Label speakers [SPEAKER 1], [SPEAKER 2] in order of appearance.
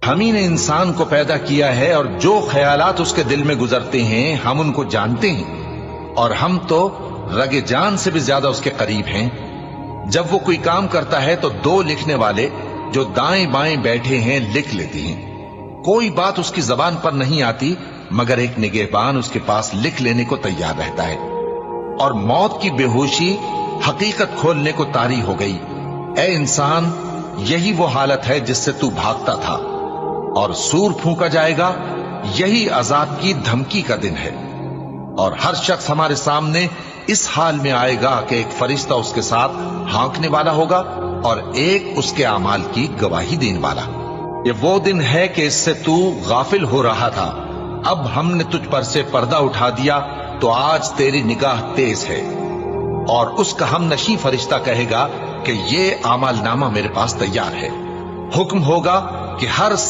[SPEAKER 1] ہم ہی نے انسان کو پیدا کیا ہے اور جو خیالات اس کے دل میں گزرتے ہیں ہم ان کو جانتے ہیں، اور ہم تو رگ جان سے بھی زیادہ اس کے قریب ہیں۔ جب وہ کوئی کام کرتا ہے تو دو لکھنے والے جو دائیں بائیں بیٹھے ہیں لکھ لیتے ہیں۔ کوئی بات اس کی زبان پر نہیں آتی مگر ایک نگہبان اس کے پاس لکھ لینے کو تیار رہتا ہے۔ اور موت کی بے ہوشی حقیقت کھولنے کو طاری ہو گئی۔ اے انسان، یہی وہ حالت ہے جس سے تو بھاگتا تھا، اور سور پھونکا جائے گا، یہی عذاب کی دھمکی کا دن ہے۔ اور ہر شخص ہمارے سامنے اس حال میں آئے گا کہ ایک فرشتہ اس کے ساتھ ہانکنے والا ہوگا اور ایک اس کے اعمال کی گواہی دینے والا۔ یہ وہ دن ہے کہ اس سے تو غافل ہو رہا تھا، اب ہم نے تجھ پر سے پردہ اٹھا دیا تو آج تیری نگاہ تیز ہے۔ اور اس کا ہم نشیں فرشتہ کہے گا کہ یہ اعمال نامہ میرے پاس تیار ہے۔ حکم ہوگا کہ ہر